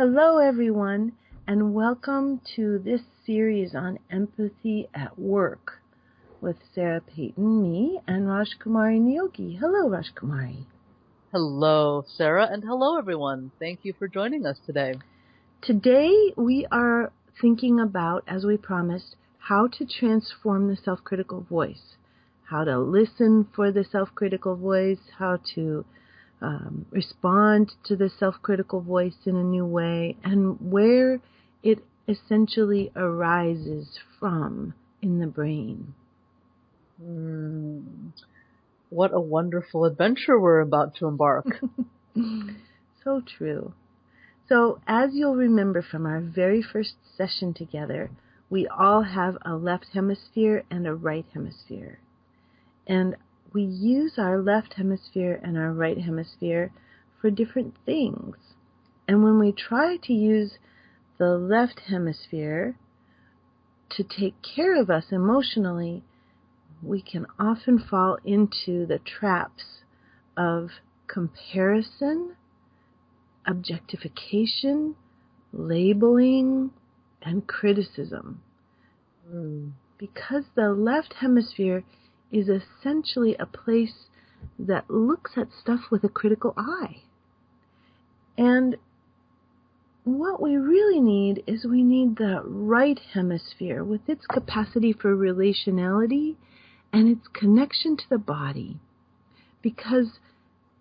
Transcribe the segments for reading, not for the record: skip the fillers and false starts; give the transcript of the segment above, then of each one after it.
Hello, everyone, and welcome to this series on empathy at work with Sarah Payton, me, and Rajkumari Niyogi. Hello, Rajkumari. Hello, Sarah, and hello, everyone. Thank you for joining us today. Today, we are thinking about, as we promised, how to transform the self-critical voice, how to listen for the self-critical voice, how to respond to the self-critical voice in a new way, and where it essentially arises from in the brain. What a wonderful adventure we're about to embark. So true. So, as you'll remember from our very first session together, we all have a left hemisphere and a right hemisphere. And we use our left hemisphere and our right hemisphere for different things. And when we try to use the left hemisphere to take care of us emotionally, we can often fall into the traps of comparison, objectification, labeling, and criticism. Because the left hemisphere is essentially a place that looks at stuff with a critical eye. And what we really need is we need the right hemisphere with its capacity for relationality and its connection to the body. Because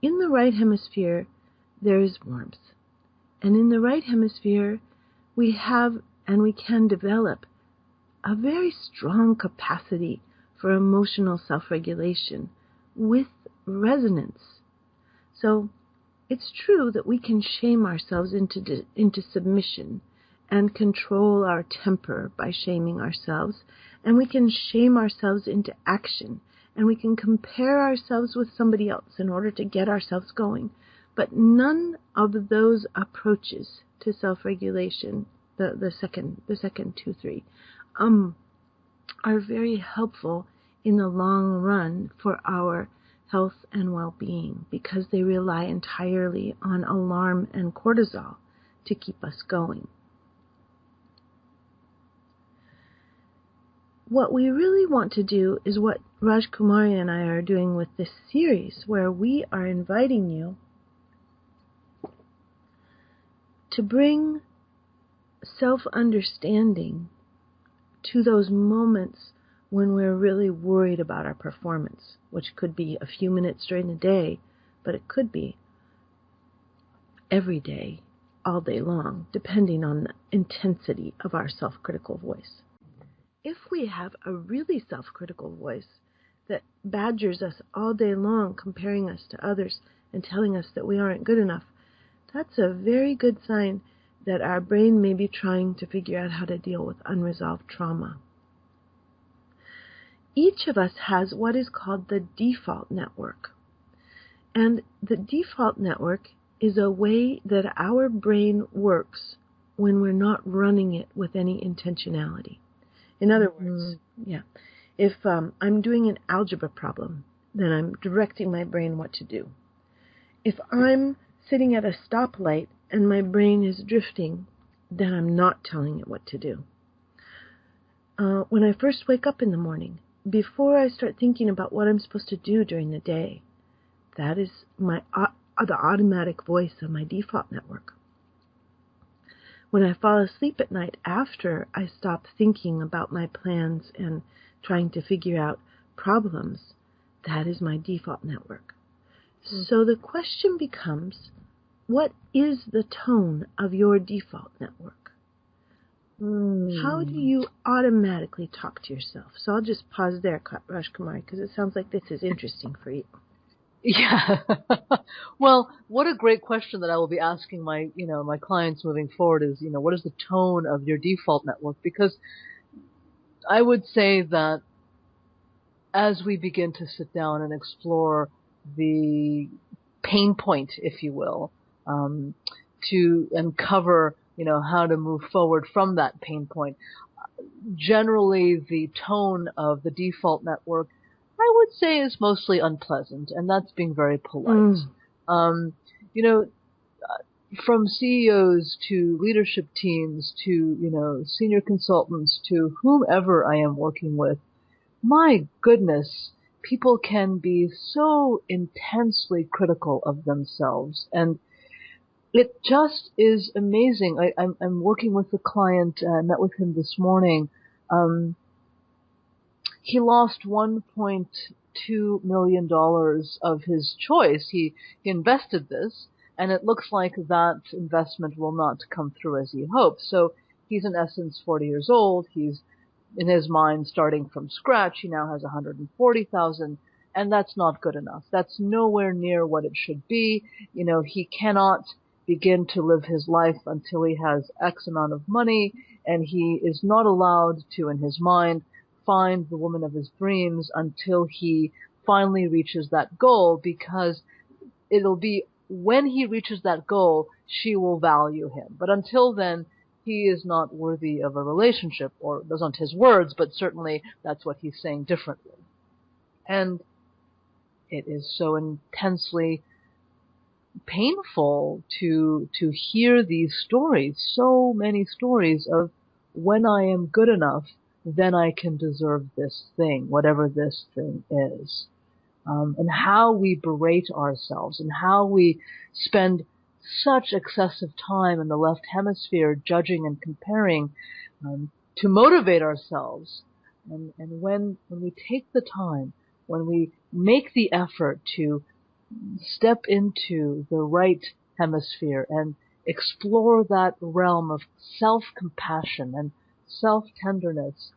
in the right hemisphere, there is warmth. And in the right hemisphere, we have and we can develop a very strong capacity for emotional self-regulation with resonance. So it's true that we can shame ourselves into submission and control our temper by shaming ourselves, and we can shame ourselves into action, and we can compare ourselves with somebody else in order to get ourselves going. But none of those approaches to self-regulation, the second 2, 3, are very helpful in the long run for our health and well-being, because they rely entirely on alarm and cortisol to keep us going. What we really want to do is what Rajkumari and I are doing with this series, where we are inviting you to bring self-understanding to those moments when we're really worried about our performance, which could be a few minutes during the day, but it could be every day, all day long, depending on the intensity of our self-critical voice. If we have a really self-critical voice that badgers us all day long, comparing us to others and telling us that we aren't good enough, that's a very good sign that our brain may be trying to figure out how to deal with unresolved trauma. Each of us has what is called the default network. And the default network is a way that our brain works when we're not running it with any intentionality. In other words, if I'm doing an algebra problem, then I'm directing my brain what to do. If I'm sitting at a stoplight and my brain is drifting, then I'm not telling it what to do. When I first wake up in the morning, before I start thinking about what I'm supposed to do during the day, that is the automatic voice of my default network. When I fall asleep at night after I stop thinking about my plans and trying to figure out problems, that is my default network. So the question becomes, what is the tone of your default network? How do you automatically talk to yourself? So I'll just pause there, Rajkumari, because it sounds like this is interesting for you. Yeah. Well, what a great question that I will be asking my clients moving forward is, what is the tone of your default network? Because I would say that as we begin to sit down and explore the pain point, if you will, to uncover, how to move forward from that pain point, generally the tone of the default network, I would say, is mostly unpleasant, and that's being very polite. from CEOs to leadership teams to, senior consultants to whomever I am working with, my goodness, people can be so intensely critical of themselves. And it just is amazing. I'm working with a client, I met with him this morning. He lost $1.2 million of his choice. He invested this, and it looks like that investment will not come through as he hoped. So he's in essence 40 years old. He's in his mind starting from scratch. He now has 140,000, and that's not good enough. That's nowhere near what it should be. He cannot begin to live his life until he has X amount of money, and he is not allowed to, in his mind, find the woman of his dreams until he finally reaches that goal, because it'll be when he reaches that goal, she will value him. But until then, he is not worthy of a relationship, or those aren't his words, but certainly that's what he's saying differently. And it is so intensely painful to hear these stories, so many stories of when I am good enough, then I can deserve this thing, whatever this thing is. And how we berate ourselves and how we spend such excessive time in the left hemisphere judging and comparing to motivate ourselves. And when we take the time, when we make the effort to step into the right hemisphere and explore that realm of self-compassion and self-tenderness,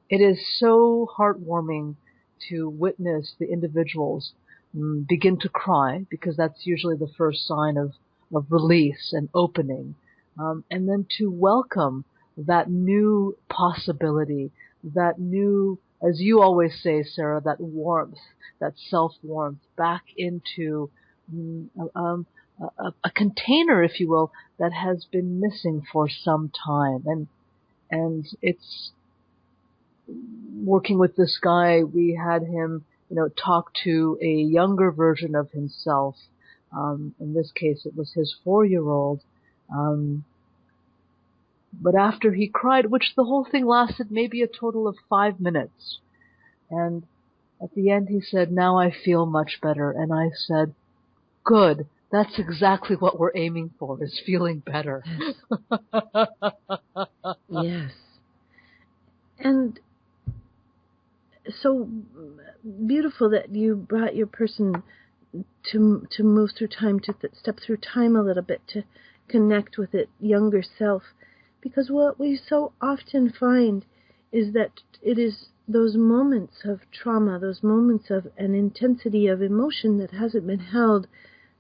it is so heartwarming to witness the individuals begin to cry, because that's usually the first sign of release and opening, and then to welcome that new possibility, that new, as you always say, Sarah, that warmth, that self-warmth back into a container, if you will, that has been missing for some time. And it's working with this guy, we had him, talk to a younger version of himself. In this case, it was his 4-year-old. But after he cried, which the whole thing lasted maybe a total of 5 minutes, and at the end he said, "Now I feel much better." And I said, "Good. That's exactly what we're aiming for, is feeling better." Yes. And so beautiful that you brought your person to move through time, to step through time a little bit, to connect with it younger self. Because what we so often find is that it is those moments of trauma, those moments of an intensity of emotion that hasn't been held,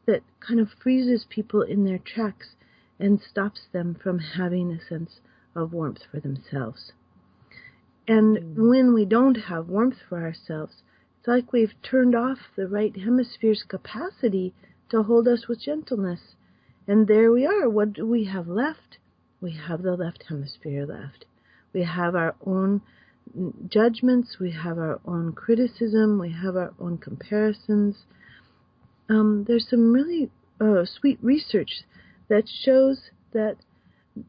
that kind of freezes people in their tracks and stops them from having a sense of warmth for themselves. And when we don't have warmth for ourselves, it's like we've turned off the right hemisphere's capacity to hold us with gentleness. And there we are. What do we have left? We have the left hemisphere left. We have our own judgments. We have our own criticism. We have our own comparisons. There's some really sweet research that shows that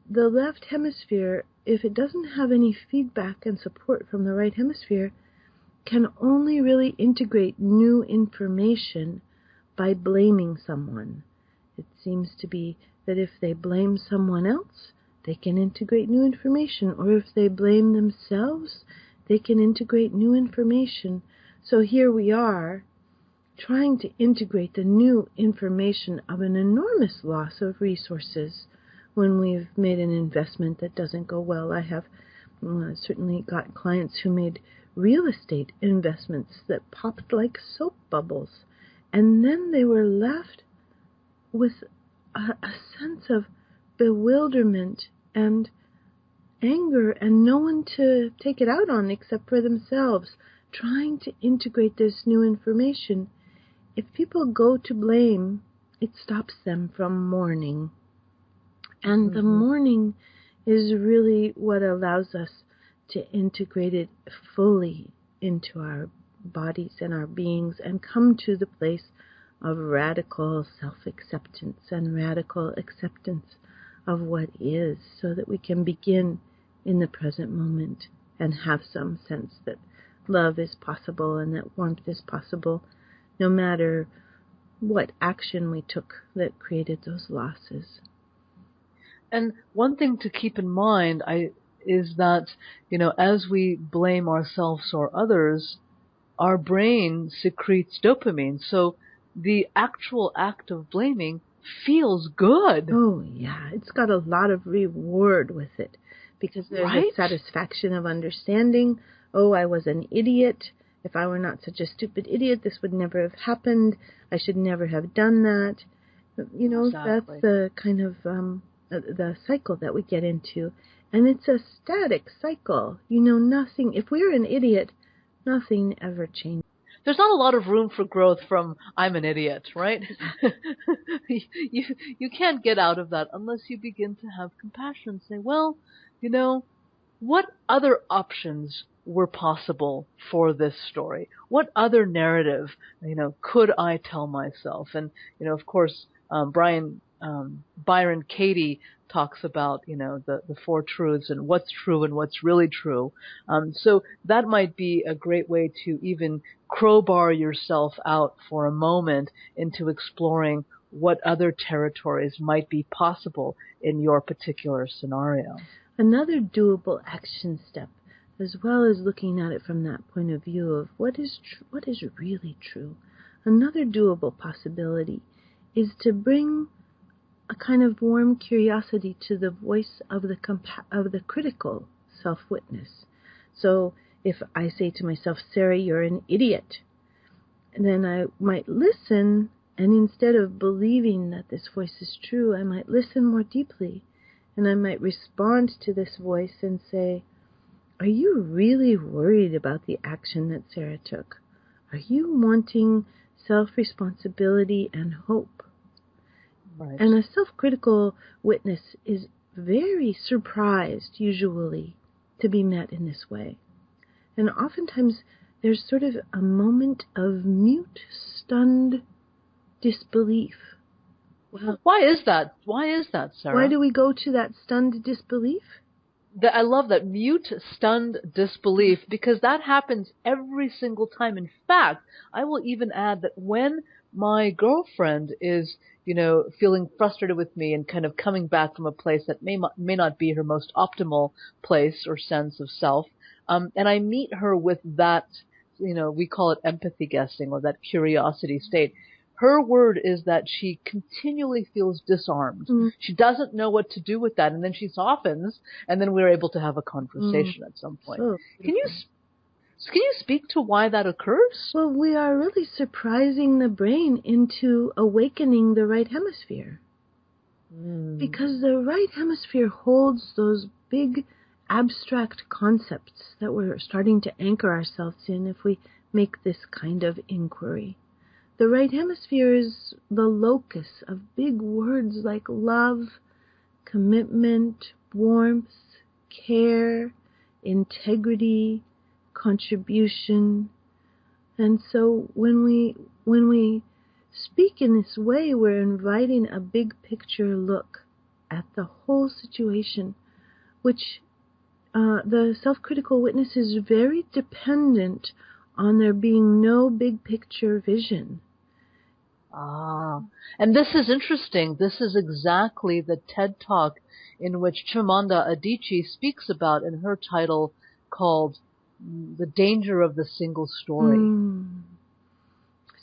the left hemisphere, if it doesn't have any feedback and support from the right hemisphere, can only really integrate new information by blaming someone. It seems to be that if they blame someone else, they can integrate new information, or if they blame themselves, they can integrate new information. So here we are, trying to integrate the new information of an enormous loss of resources when we've made an investment that doesn't go well. I have certainly got clients who made real estate investments that popped like soap bubbles, and then they were left with a sense of bewilderment and anger and no one to take it out on except for themselves, trying to integrate this new information. If people go to blame, it stops them from mourning. And the mourning is really what allows us to integrate it fully into our bodies and our beings and come to the place of radical self-acceptance and radical acceptance of what is, so that we can begin in the present moment and have some sense that love is possible and that warmth is possible, no matter what action we took that created those losses. And one thing to keep in mind is that, as we blame ourselves or others, our brain secretes dopamine. So the actual act of blaming feels good. Oh, yeah. It's got a lot of reward with it, because there's Right? a satisfaction of understanding. Oh, I was an idiot. If I were not such a stupid idiot, this would never have happened. I should never have done that. Exactly. That's the kind of the cycle that we get into. And it's a static cycle. Nothing, if we're an idiot, nothing ever changes. There's not a lot of room for growth from I'm an idiot, right? You can't get out of that unless you begin to have compassion and say, well, what other options were possible for this story? What other narrative, could I tell myself? And, of course, Byron Katie talks about, the four truths and what's true and what's really true. So that might be a great way to even crowbar yourself out for a moment into exploring what other territories might be possible in your particular scenario. Another doable action step, as well as looking at it from that point of view of what is really true. Another doable possibility is to bring a kind of warm curiosity to the voice of the critical self-witness. So if I say to myself, Sarah, you're an idiot, then I might listen, and instead of believing that this voice is true, I might listen more deeply, and I might respond to this voice and say, are you really worried about the action that Sarah took? Are you wanting self-responsibility and hope? Right. And a self-critical witness is very surprised, usually, to be met in this way. And oftentimes, there's sort of a moment of mute, stunned disbelief. Well, why is that? Why is that, Sarah? Why do we go to that stunned disbelief? I love that, mute, stunned disbelief, because that happens every single time. In fact, I will even add that when my girlfriend is, feeling frustrated with me and kind of coming back from a place that may not be her most optimal place or sense of self, and I meet her with that, we call it empathy guessing, or that curiosity state. Her word is that she continually feels disarmed. She doesn't know what to do with that, and then she softens, and then we're able to have a conversation at some point. So Can you speak to why that occurs? Well, we are really surprising the brain into awakening the right hemisphere. Because the right hemisphere holds those big abstract concepts that we're starting to anchor ourselves in if we make this kind of inquiry. The right hemisphere is the locus of big words like love, commitment, warmth, care, integrity, contribution. And so when we speak in this way, we're inviting a big picture look at the whole situation, which the self-critical witness is very dependent on there being no big picture vision. And this is interesting. This is exactly the TED Talk in which Chimamanda Adichie speaks about in her title called The Danger of the Single Story.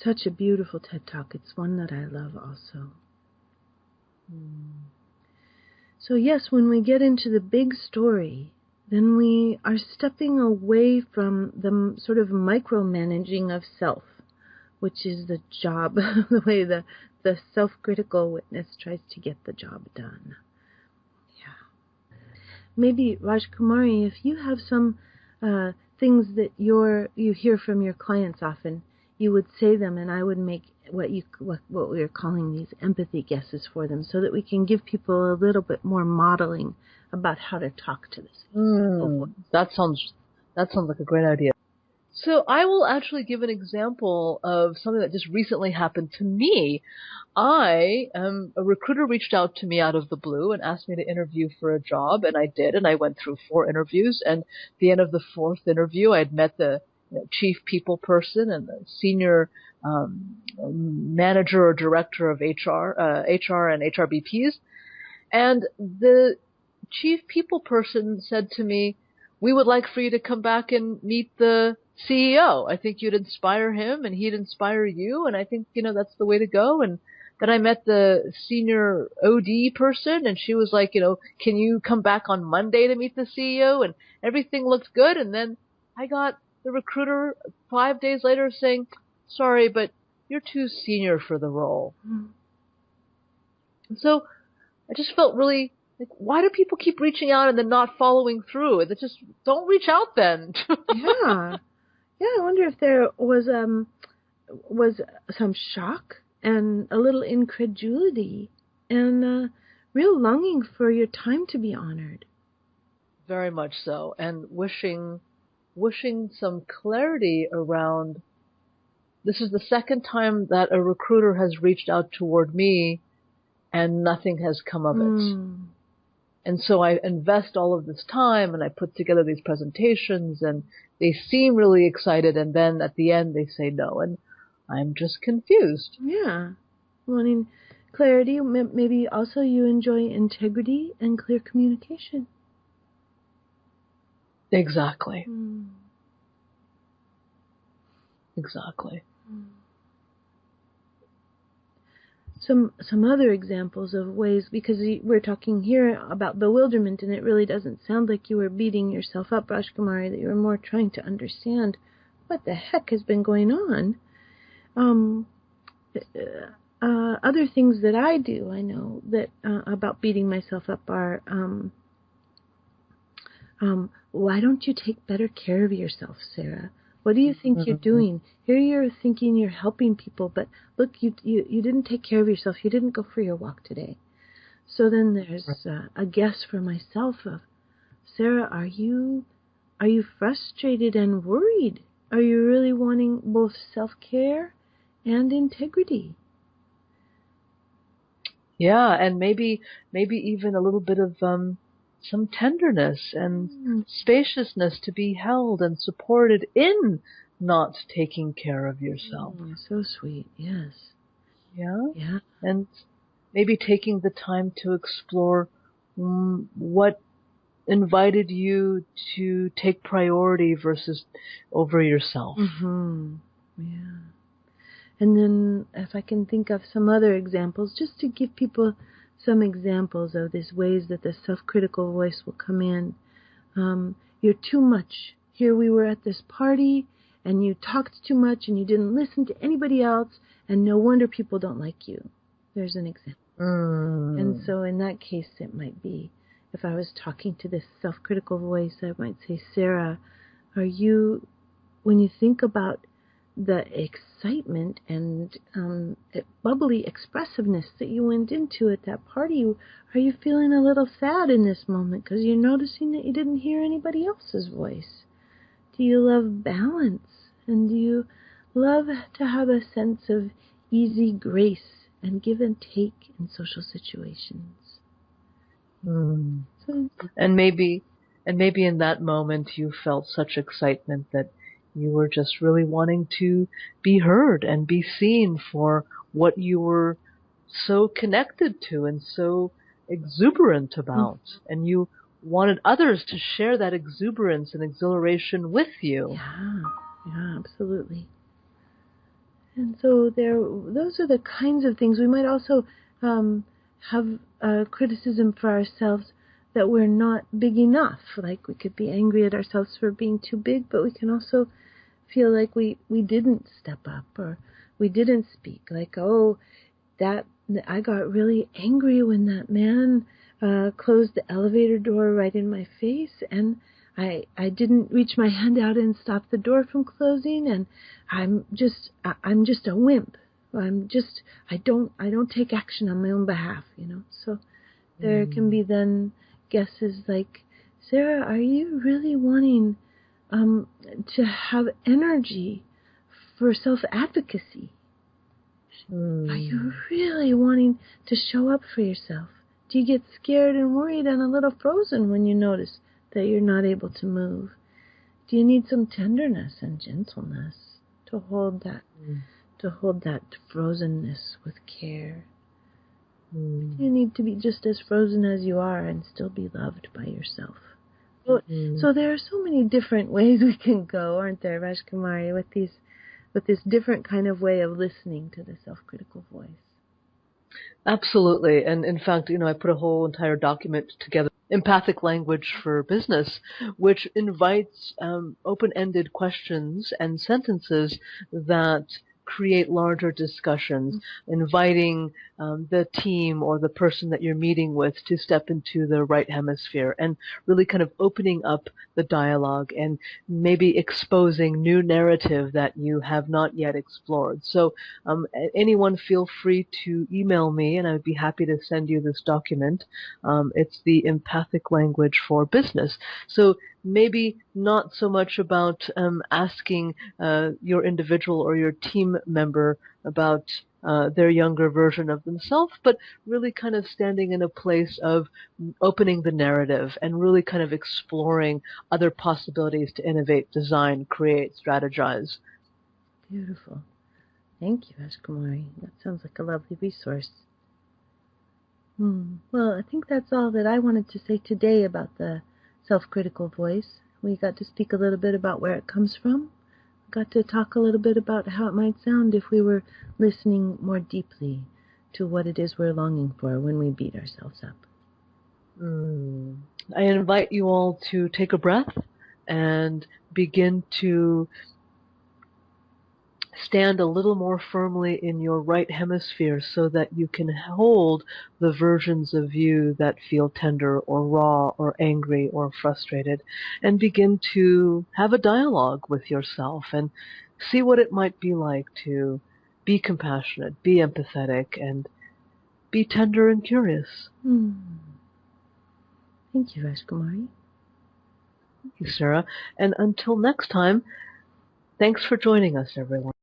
Such a beautiful TED Talk. It's one that I love also. So yes, when we get into the big story, then we are stepping away from the sort of micromanaging of self, which is the job, the way the self-critical witness tries to get the job done. Yeah. Maybe, Rajkumari, if you have some things that you hear from your clients often, you would say them, and I would make what we're calling these empathy guesses for them, so that we can give people a little bit more modeling about how to talk to this. That sounds like a great idea. So I will actually give an example of something that just recently happened to me. A recruiter reached out to me out of the blue and asked me to interview for a job, and I did, and I went through 4 interviews, and at the end of the 4th interview, I'd met the chief people person and the senior manager or director of HR and HRBPs, and the chief people person said to me, "We would like for you to come back and meet the CEO. I think you'd inspire him and he'd inspire you. And I think, that's the way to go." And then I met the senior OD person and she was like, "Can you come back on Monday to meet the CEO?" And everything looked good. And then I got the recruiter 5 days later saying, "Sorry, but you're too senior for the role." And so I just felt really like, why do people keep reaching out and then not following through? They just don't reach out then. Yeah. Yeah, I wonder if there was some shock and a little incredulity and real longing for your time to be honored. Very much so. And wishing some clarity around, this is the second time that a recruiter has reached out toward me and nothing has come of it. And so I invest all of this time and I put together these presentations and they seem really excited, and then at the end they say no, and I'm just confused. Yeah. Wanting clarity, maybe also you enjoy integrity and clear communication. Exactly. Exactly. Some other examples of ways, because we're talking here about bewilderment, and it really doesn't sound like you were beating yourself up, Rajkumari, that you were more trying to understand what the heck has been going on. Other things that I do, I know, that about beating myself up are, why don't you take better care of yourself, Sarah? What do you think you're doing? Here you're thinking you're helping people, but look, you didn't take care of yourself. You didn't go for your walk today. So then there's a guess for myself of, Sarah, are you frustrated and worried? Are you really wanting both self-care and integrity? Yeah, and maybe even a little bit of some tenderness and spaciousness to be held and supported in not taking care of yourself. So sweet, yes. Yeah? Yeah. And maybe taking the time to explore what invited you to take priority versus over yourself. Yeah. And then if I can think of some other examples, just to give people some examples of these ways that the self-critical voice will come in. You're too much. Here we were at this party, and you talked too much, and you didn't listen to anybody else, and no wonder people don't like you. There's an example. And so in that case, it might be, if I was talking to this self-critical voice, I might say, Sarah, when you think about the excitement and bubbly expressiveness that you went into at that party, are you feeling a little sad in this moment because you're noticing that you didn't hear anybody else's voice? Do you love balance? And do you love to have a sense of easy grace and give and take in social situations? So, and maybe in that moment you felt such excitement that you were just really wanting to be heard and be seen for what you were so connected to and so exuberant about. And you wanted others to share that exuberance and exhilaration with you. Yeah, absolutely. And so those are the kinds of things. We might also have criticism for ourselves that we're not big enough. Like we could be angry at ourselves for being too big, but we can also feel like we didn't step up or we didn't speak. Like, I got really angry when that man closed the elevator door right in my face, and I didn't reach my hand out and stop the door from closing, and I'm just a wimp. I don't take action on my own behalf, So there can be then guesses like, Sarah, are you really wanting um, to have energy for self-advocacy? Are you really wanting to show up for yourself? Do you get scared and worried and a little frozen when you notice that you're not able to move? Do you need some tenderness and gentleness to hold that frozenness with care? Do you need to be just as frozen as you are and still be loved by yourself? So there are so many different ways we can go, aren't there, Rajkumari, with this different kind of way of listening to the self-critical voice. Absolutely. And in fact, I put a whole entire document together, Empathic Language for Business, which invites open-ended questions and sentences that create larger discussions, inviting the team or the person that you're meeting with to step into the right hemisphere and really kind of opening up the dialogue and maybe exposing new narrative that you have not yet explored. So anyone feel free to email me and I would be happy to send you this document. It's the Empathic Language for Business. So maybe not so much about asking your individual or your team member about their younger version of themselves, but really kind of standing in a place of opening the narrative and really kind of exploring other possibilities to innovate, design, create, strategize. Beautiful. Thank you, Rajkumari. That sounds like a lovely resource. Well, I think that's all that I wanted to say today about the self-critical voice. We got to speak a little bit about where it comes from. Got to talk a little bit about how it might sound if we were listening more deeply to what it is we're longing for when we beat ourselves up. I invite you all to take a breath and begin to stand a little more firmly in your right hemisphere so that you can hold the versions of you that feel tender or raw or angry or frustrated, and begin to have a dialogue with yourself and see what it might be like to be compassionate, be empathetic, and be tender and curious. Thank you, Rajkumari. Thank you, Sarah. And until next time, thanks for joining us, everyone.